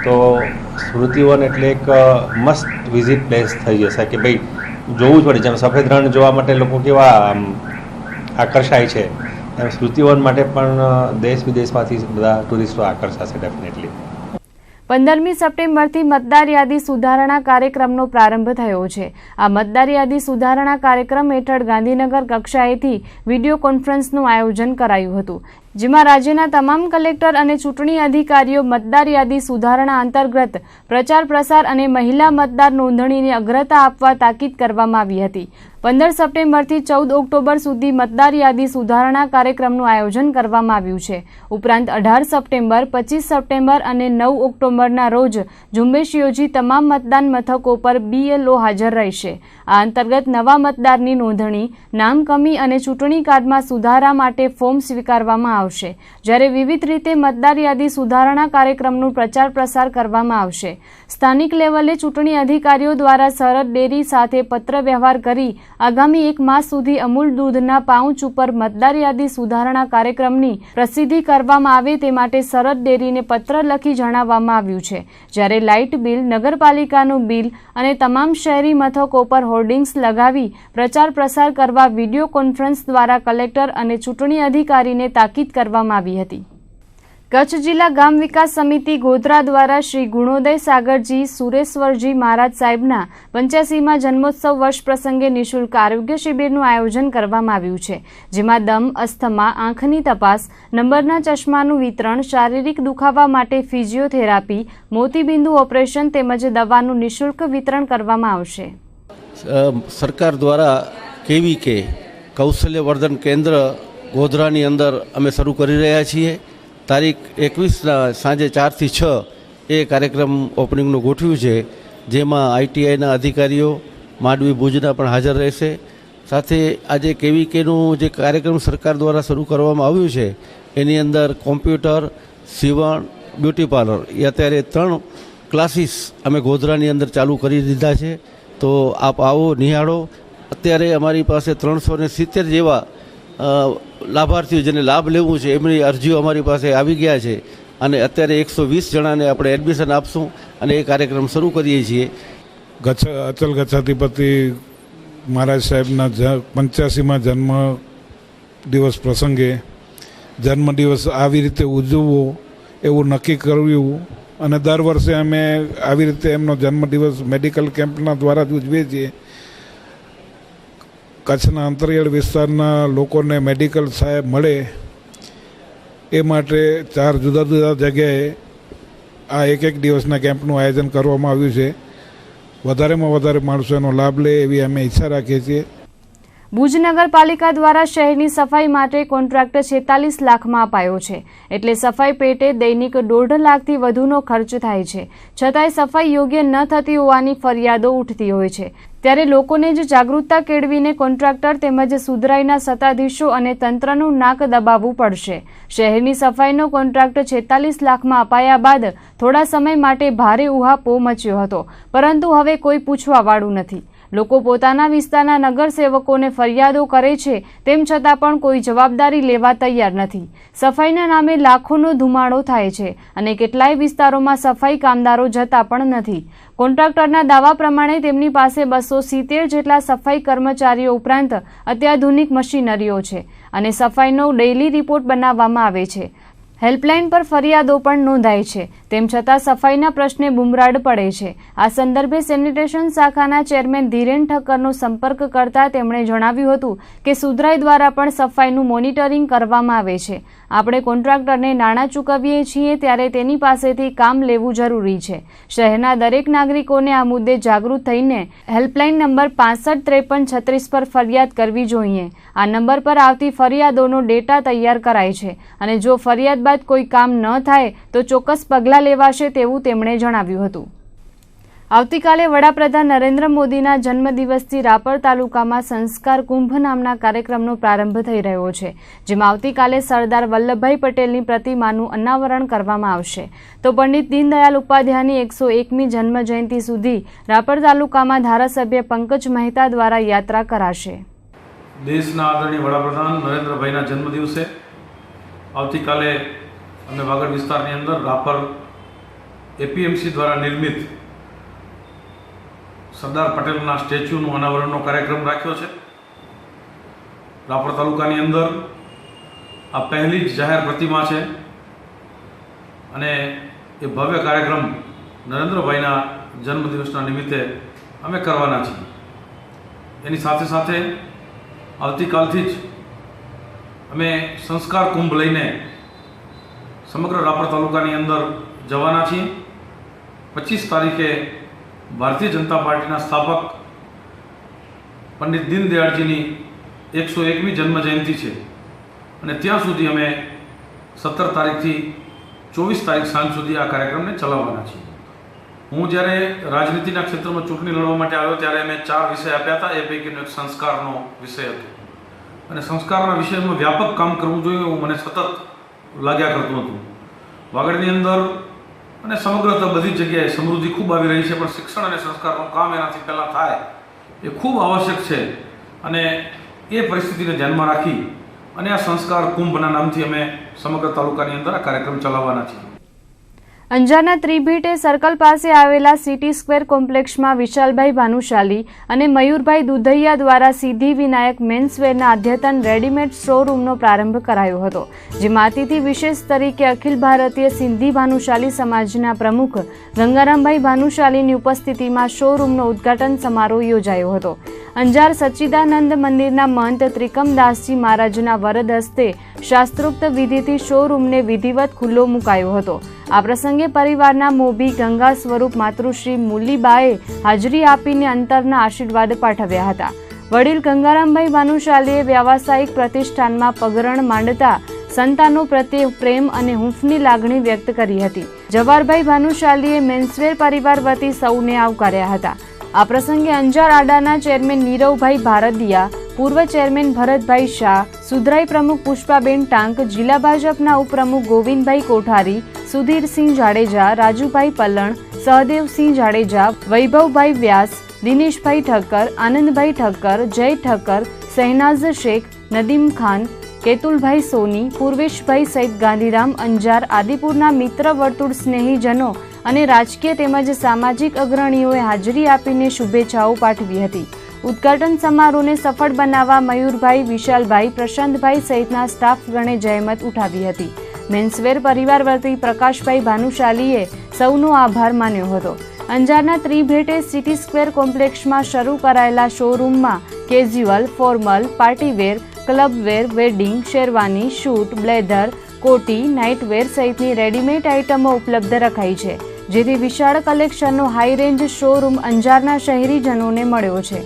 તો સ્મૃતિવન એટલે એક મસ્ટ વિઝિટ પ્લેસ થઈ જશે કે ભાઈ જોવું જ પડે. જેમ સફેદ રણ જોવા માટે લોકો કેવા આકર્ષાય છે, એમ સ્મૃતિવન માટે પણ દેશ વિદેશમાંથી બધા ટુરિસ્ટો આકર્ષાશે ડેફિનેટલી. 15મી સપ્ટેમ્બરથી મતદાર યાદી સુધારણા કાર્યક્રમનો પ્રારંભ થયો છે. આ મતદાર યાદી સુધારણા કાર્યક્રમ હેઠળ ગાંધીનગર કક્ષાએથી વિડીયો કોન્ફરન્સનું આયોજન કરાયું હતું, જેમાં રાજ્યના તમામ કલેક્ટર અને ચૂંટણી અધિકારીઓ મતદાર યાદી સુધારણા અંતર્ગત પ્રચાર પ્રસાર અને મહિલા મતદાર નોંધણીને અગ્રતા આપવા તાકીદ કરવામાં આવી હતી. 15 સપ્ટેમ્બરથી 14 ઓક્ટોબર સુધી મતદાર યાદી સુધારણા કાર્યક્રમનું આયોજન કરવામાં આવ્યું છે. ઉપરાંત 18 સપ્ટેમ્બર, 25 સપ્ટેમ્બર અને 9 ઓક્ટોબરના રોજ ઝુંબેશ યોજી તમામ મતદાન મથકો પર BLO હાજર રહેશે. આ અંતર્ગત નવા મતદારની નોંધણી, નામ કમી અને ચૂંટણી કાર્ડમાં સુધારા માટે ફોર્મ સ્વીકારવામાં આવશે, જ્યારે વિવિધ રીતે મતદાર યાદી સુધારણા કાર્યક્રમનું પ્રચાર પ્રસાર કરવામાં આવશે. સ્થાનિક લેવલે ચૂંટણી અધિકારીઓ દ્વારા સરહદ ડેરી સાથે પત્ર વ્યવહાર કરી આગામી 1 માસ સુધી અમૂલ દૂધના પાઉચ ઉપર મતદાર યાદી સુધારણા કાર્યક્રમની પ્રસિદ્ધિ કરવામાં આવે તે માટે સરહદ ડેરીને પત્ર લખી જણાવવામાં આવ્યું છે. જ્યારે લાઇટ બિલ, નગરપાલિકાનું બિલ અને તમામ શહેરી મથકો પર હોર્ડિંગ્સ લગાવી પ્રચાર પ્રસાર કરવા વિડીયો કોન્ફરન્સ દ્વારા કલેક્ટર અને ચૂંટણી અધિકારીને તાકીદ કરવામાં આવી હતી. કચ્છ જિલ્લા ગામ વિકાસ સમિતિ ગોધરા દ્વારા શ્રી ગુણોદય સાગરજી સુરેશ્વરજી મહારાજ સાહેબના 85મા જન્મોત્સવ વર્ષ પ્રસંગે નિઃશુલ્ક આરોગ્ય શિબિરનું આયોજન કરવામાં આવ્યું છે, જેમાં દમ, અસ્થમા, આંખની તપાસ, નંબરના ચશ્માનું વિતરણ, શારીરિક દુખાવા માટે ફિઝિયોથેરાપી, મોતીબિંદુ ઓપરેશન તેમજ દવાનું નિઃશુલ્ક વિતરણ કરવામાં આવશે. સરકાર દ્વારા KVK કૌશલ્યવર્ધન કેન્દ્ર ગોધરાની અંદર અમે શરૂ કરી રહ્યા છીએ. તારીખ 21 સાંજે 4 થી 6 એ કાર્યક્રમ ઓપનિંગનું ગોઠવ્યું છે, જેમાં ITIના અધિકારીઓ, માંડવી ભુજના પણ હાજર રહેશે. સાથે આજે કેવીકેનું જે કાર્યક્રમ સરકાર દ્વારા શરૂ કરવામાં આવ્યું છે એની અંદર કોમ્પ્યુટર, સીવણ, બ્યુટી પાર્લર એ અત્યારે 3 ક્લાસીસ અમે ગોધરાની અંદર ચાલુ કરી દીધા છે. તો આપ આવો, નિહાળો. અત્યારે અમારી પાસે 370 જેવા લાભાર્થીઓ જેને લાભ લેવું છે એમની અરજીઓ અમારી પાસે આવી ગયા છે અને અત્યારે 120 જણાને આપણે એડમિશન આપશું અને એ કાર્યક્રમ શરૂ કરીએ છીએ. અચલ ગચ્છાધિપતિ મહારાજ સાહેબના 85માં જન્મ દિવસ પ્રસંગે જન્મદિવસ આવી રીતે ઉજવવો એવું નક્કી કર્યું અને દર વર્ષે અમે આવી રીતે એમનો જન્મદિવસ મેડિકલ કેમ્પના દ્વારા જ ઉજવીએ છીએ. કચ્છના અંતરિયાળ વિસ્તારના લોકોને મેડિકલ સહાય મળે એ માટે 4 જુદા જુદા જગ્યાએ આ એક દિવસના કેમ્પનું આયોજન કરવામાં આવ્યું છે. વધારેમાં વધારે માણસો એનો લાભ લે એવી અમે ઈચ્છા રાખીએ છીએ. ભુજ નગરપાલિકા દ્વારા શહેરની સફાઈ માટે કોન્ટ્રાક્ટ 46 લાખમાં અપાયો છે. એટલે સફાઈ પેટે દૈનિક 1.5 લાખથી વધુનો ખર્ચ થાય છે. છતાંય સફાઈ યોગ્ય ન થતી હોવાની ફરિયાદો ઉઠતી હોય છે. ત્યારે લોકોને જ જાગૃતતા કેળવીને કોન્ટ્રાક્ટર તેમજ સુધરાઈના સત્તાધીશો અને તંત્રનું નાક દબાવવું પડશે. શહેરની સફાઈનો કોન્ટ્રાક્ટ 46 લાખમાં અપાયા બાદ થોડા સમય માટે ભારે ઉહાપોહ મચ્યો હતો, પરંતુ હવે કોઈ પૂછવાવાળું નથી. લોકો પોતાના વિસ્તારના નગરસેવકોને ફરિયાદો કરે છે, તેમ છતાં પણ કોઈ જવાબદારી લેવા તૈયાર નથી. સફાઈના નામે લાખોનો ધુમાડો થાય છે અને કેટલાય વિસ્તારોમાં સફાઈ કામદારો જતા પણ નથી. કોન્ટ્રાક્ટરના દાવા પ્રમાણે તેમની પાસે 270 જેટલા સફાઈ કર્મચારીઓ ઉપરાંત અત્યાધુનિક મશીનરીઓ છે અને સફાઈનો ડેઇલી રિપોર્ટ બનાવવામાં આવે છે. હેલ્પલાઇન પર ફરિયાદો પણ નોંધાય છે, તેમ છતાં સફાઈના પ્રશ્ને બુમરાડ પડે છે. આ સંદર્ભે સેનિટેશન શાખાના ચેરમેન ધીરેન ઠક્કરનો સંપર્ક કરતા તેમણે જણાવ્યું હતું કે સુધરાઈ દ્વારા પણ સફાઈનું મોનિટરિંગ કરવામાં આવે છે. આપણે કોન્ટ્રાક્ટરને નાણાં ચૂકવીએ છીએ ત્યારે તેની પાસેથી કામ લેવું જરૂરી છે. શહેરના દરેક નાગરિકોને આ મુદ્દે જાગૃત થઈને હેલ્પલાઇન નંબર 655336 પર ફરિયાદ કરવી જોઈએ. આ નંબર પર આવતી ફરિયાદોનો ડેટા તૈયાર કરાય છે અને જો ફરિયાદ બાદ કોઈ કામ ન થાય તો ચોક્કસ પગલાં લેવાશે તેવું તેમણે જણાવ્યું હતું. આવતીકાલે વડાપ્રધાન નરેન્દ્ર મોદીના જન્મદિવસથી રાપર તાલુકામાં સંસ્કાર કુંભ નામના કાર્યક્રમનો પ્રારંભ થઈ રહ્યો છે, જેમાં આવતીકાલે સરદાર વલ્લભભાઈ પટેલની પ્રતિમાનું અનાવરણ કરવામાં આવશે. તો પંડિત દીનદયાલ ઉપાધ્યાયની 101મી જન્મજયંતિ સુધી રાપર તાલુકામાં ધારાસભ્ય પંકજ મહેતા દ્વારા યાત્રા કરાશે. દેશના આદરણીય વડાપ્રધાન નરેન્દ્રભાઈના જન્મદિવસે આવતીકાલે અમે વાગડ વિસ્તારની અંદર રાપર એપીએમસી દ્વારા નિર્મિત સરદાર પટેલના સ્ટેચ્યુનું અનાવરણનો કાર્યક્રમ રાખ્યો છે. રાપર તાલુકાની અંદર આ પહેલી જ જાહેર પ્રતિમા છે અને એ ભવ્ય કાર્યક્રમ નરેન્દ્રભાઈના જન્મદિવસના નિમિત્તે અમે કરવાના છીએ. એની સાથે સાથે આવતીકાલથી જ અમે સંસ્કાર કુંભ લઈને સમગ્ર રાપર તાલુકાની અંદર જવાના છીએ. 25 તારીખે ભારતીય જનતા પાર્ટીના સ્થાપક પંડિત દીનદયાળજીની 101મી જન્મજયંતિ છે અને ત્યાં સુધી અમે 17 તારીખથી 24 તારીખ સાંજ સુધી આ કાર્યક્રમને ચલાવવાના છીએ. હું જ્યારે રાજનીતિના ક્ષેત્રમાં ચૂંટણી લડવા માટે આવ્યો ત્યારે મેં 4 વિષય આપ્યા હતા. એ પૈકીનો એક સંસ્કારનો વિષય હતો અને સંસ્કારના વિષયમાં વ્યાપક કામ કરવું જોઈએ એવું મને સતત લાગ્યા કરતું હતું. વાગડની અંદર અને સમગ્ર બધી જગ્યાએ સમૃદ્ધિ ખૂબ આવી રહી છે, પણ શિક્ષણ અને સંસ્કારનું કામ એનાથી પહેલાં થાય એ ખૂબ આવશ્યક છે અને એ પરિસ્થિતિને ધ્યાનમાં રાખી અને આ સંસ્કાર કુંભના નામથી અમે સમગ્ર તાલુકાની અંદર આ કાર્યક્રમ ચલાવવાના છીએ. અંજારના ત્રિભીટે સર્કલ પાસે આવેલા સિટી સ્ક્વેર કોમ્પ્લેક્સમાં વિશાલભાઈ ભાનુશાલી અને મયુરભાઈ દુધૈયા દ્વારા સિદ્ધિ વિનાયક મેન્સવેરના અદ્યતન રેડીમેડ શોરૂમનો પ્રારંભ કરાયો હતો, જેમાં અતિથિ વિશેષ તરીકે અખિલ ભારતીય સિદ્ધિ ભાનુશાલી સમાજના પ્રમુખ ગંગારામભાઈ ભાનુશાલીની ઉપસ્થિતિમાં શોરૂમનો ઉદ્ઘાટન સમારોહ યોજાયો હતો. અંજાર સચ્ચિદાનંદ મંદિરના મહંત ત્રિકમદાસજી મહારાજના વરદ હસ્તે શાસ્ત્રોક્ત વિધિથી શોરૂમને વિધિવત ખુલ્લો મુકાયો હતો. આ પ્રસંગે પરિવારના મોભી ગંગા સ્વરૂપ માતૃશ્રી મુલીબાએ હાજરી આપીને અંતરના આશીર્વાદ પાઠવ્યા હતા. વડીલ ગંગારામભાઈ ભાનુશાલીએ વ્યાવસાયિક પ્રતિષ્ઠાનમાં પગરણ માંડતા સંતાનો પ્રત્યે પ્રેમ અને હૂંફની લાગણી વ્યક્ત કરી હતી. જવાહરભાઈ ભાનુશાલીએ મેન્સવેર પરિવાર વતી સૌને આવકાર્યા હતા. આ પ્રસંગે અંજાર આડાના ચેરમેન નીરવભાઈ ભારદિયા, પૂર્વ ચેરમેન ભરતભાઈ શાહ, સુધરાઈ પ્રમુખ પુષ્પાબેન ટાંક, જિલ્લા ભાજપના ઉપપ્રમુખ ગોવિંદભાઈ કોઠારી, સુધીરસિંહ જાડેજા, રાજુભાઈ પલણ, સહદેવસિંહ જાડેજા, વૈભવભાઈ વ્યાસ, દિનેશભાઈ ઠક્કર, આનંદભાઈ ઠક્કર, જય ઠક્કર, શહેનાઝ શેખ, નદીમ ખાન, કેતુલભાઈ સોની, પૂર્વેશભાઈ સહિત ગાંધીધામ, અંજાર, આદિપુરના મિત્ર વર્તુળ, સ્નેહીજનો અને રાજકીય તેમજ સામાજિક અગ્રણીઓએ હાજરી આપીને શુભેચ્છાઓ પાઠવી હતી. ઉદ્ઘાટન સમારોહને સફળ બનાવવા મયુરભાઈ, વિશાલભાઈ, પ્રશાંતભાઈ સહિતના સ્ટાફગણે જહેમત ઉઠાવી હતી. મેન્સવેર પરિવાર વતી પ્રકાશભાઈ ભાનુશાલીએ સૌનો આભાર માન્યો હતો. અંજારના ત્રિભેટે સિટી સ્ક્વેર કોમ્પ્લેક્સમાં શરૂ કરાયેલા શોરૂમમાં casual, formal, partywear, clubwear, wedding, sherwani, suit, blazer, કોટી, નાઇટવેર સહિતની રેડીમેડ આઇટમો ઉપલબ્ધ રખાઈ છે, જેથી વિશાળ કલેક્શનનો હાઈ રેન્જ શોરૂમ અંજારના શહેરીજનોને મળ્યો છે.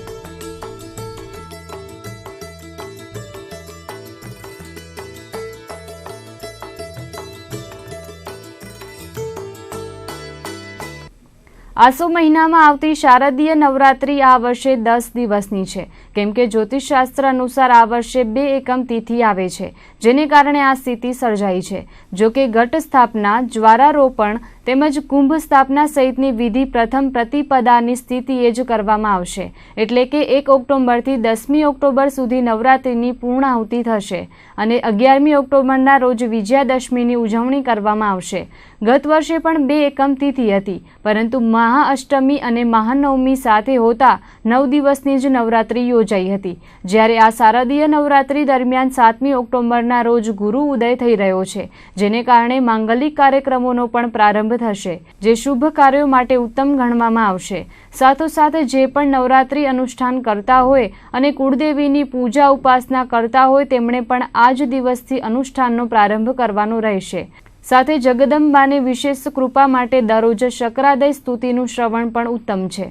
આસો મહિનામાં આવતી શારદીય નવરાત્રિ આ વર્ષે 10 દિવસની છે, કેમ કે જ્યોતિષશાસ્ત્ર અનુસાર આ વર્ષે 2 એકમ તિથિ આવે છે, જેને કારણે આ સ્થિતિ સર્જાઈ છે. જો કે ઘટ સ્થાપના, જ્વારારોપણ તેમજ કુંભ સ્થાપના સહિતની વિધિ પ્રથમ પ્રતિપદાની સ્થિતિએ જ કરવામાં આવશે, એટલે કે 1 ઓક્ટોબરથી 10મી ઓક્ટોબર સુધી નવરાત્રિની પૂર્ણાહુતિ થશે અને 11મી ઓક્ટોબરના રોજ વિજયાદશમીની ઉજવણી કરવામાં આવશે. ગત વર્ષે પણ 2 એકમ તિથિ હતી, પરંતુ મહાઅષ્ટમી અને મહાનવમી સાથે હોતા 9 દિવસની જ નવરાત્રિ યોજાઈ હતી. જ્યારે આ શારદીય નવરાત્રિ દરમિયાન 7મી ઓક્ટોબરના રોજ ગુરુ ઉદય થઈ રહ્યો છે, જેને કારણે માંગલિક કાર્યક્રમોનો પણ પ્રારંભ થશે, જે શુભ કાર્યો માટે ઉત્તમ ગણવામાં આવશે. સાથોસાથ જે પણ નવરાત્રિ અનુષ્ઠાન કરતા હોય અને કુળદેવીની પૂજા ઉપાસના કરતા હોય તેમણે પણ આ જ દિવસથી અનુષ્ઠાનનો પ્રારંભ કરવાનો રહેશે. સાથે જગદંબાને વિશેષ કૃપા માટે દરરોજ શક્રાદય સ્તુતિનું શ્રવણ પણ ઉત્તમ છે.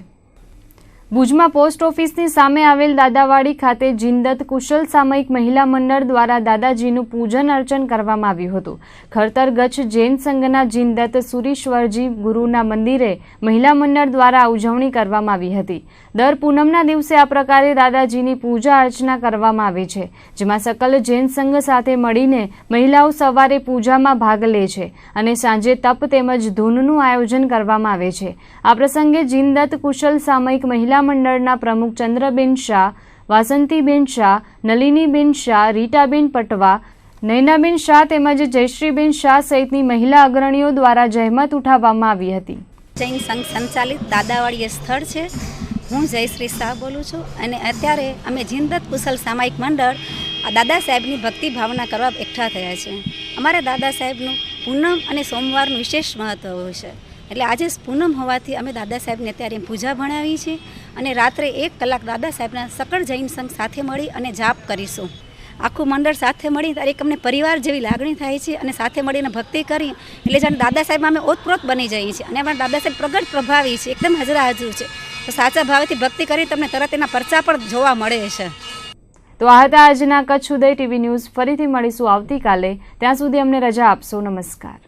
ભુજમાં પોસ્ટ ઓફિસની સામે આવેલ દાદાવાડી ખાતે જીનદત્ત કુશલ સામયિક મહિલા મંડળ દ્વારા દાદાજીનું પૂજન અર્ચન કરવામાં આવ્યું હતું. ખરતર ગચ્છ જૈન સંઘના જીનદત્ત સુરીશ્વરજી ગુરુના મંદિરે મહિલા મંડળ દ્વારા ઉજવણી કરવામાં આવી હતી. દર પૂનમના દિવસે આ પ્રકારે દાદાજીની પૂજા અર્ચના કરવામાં આવે છે, જેમાં સકલ જૈન સંઘ સાથે મળીને મહિલાઓ સવારે પૂજામાં ભાગ લે છે અને સાંજે તપ તેમજ ધૂનનું આયોજન કરવામાં આવે છે. આ પ્રસંગે જીનદત્ત કુશલ સામયિક મહિલા મંડળના પ્રમુખ ચંદ્રબેન શાહ, વાસંતીબેન શાહ, નલિનીબેન શાહ, રીટાબેન પટવા, નૈનાબેન શાહ તેમજ જયશ્રીબેન શાહ સહિતની મહિલા અગ્રણીઓ દ્વારા જહેમત ઉઠાવવામાં આવી હતી. જૈન સંઘ સંચાલિત દાદાવાડી સ્થળ છે. હું જયશ્રી શાહ બોલું છું અને અત્યારે અમે જીનદત્ત કુશલ સામાયિક મંડળ દાદા સાહેબની ભક્તિ ભાવના કરવા એકઠા થયા છે. અમારા દાદા સાહેબનું પૂનમ અને સોમવારનું વિશેષ મહત્વ હોય છે, એટલે આજે પૂનમ હોવાથી અમે દાદા સાહેબને અત્યારે પૂજા ભણાવી છે અને રાત્રે 1 કલાક દાદા સાહેબના સકળ જૈન સંઘ સાથે મળી અને જાપ કરીશું. આખું મંડળ સાથે મળી ત્યારે અમને પરિવાર જેવી લાગણી થાય છે અને સાથે મળીને ભક્તિ કરી એટલે જાણે દાદા સાહેબમાં અમે ઓતપ્રોત બની જઈએ છીએ અને અમારા દાદા સાહેબ પ્રગટ પ્રભાવી છે, એકદમ હાજર છે. તો સાચા ભાવથી ભક્તિ કરી તમને તરત એના પરચા પણ જોવા મળે છે. તો આ હતા આજના કચ્છ ઉદય ટીવી ન્યૂઝ. ફરીથી મળીશું આવતીકાલે. ત્યાં સુધી અમને રજા આપશો. નમસ્કાર.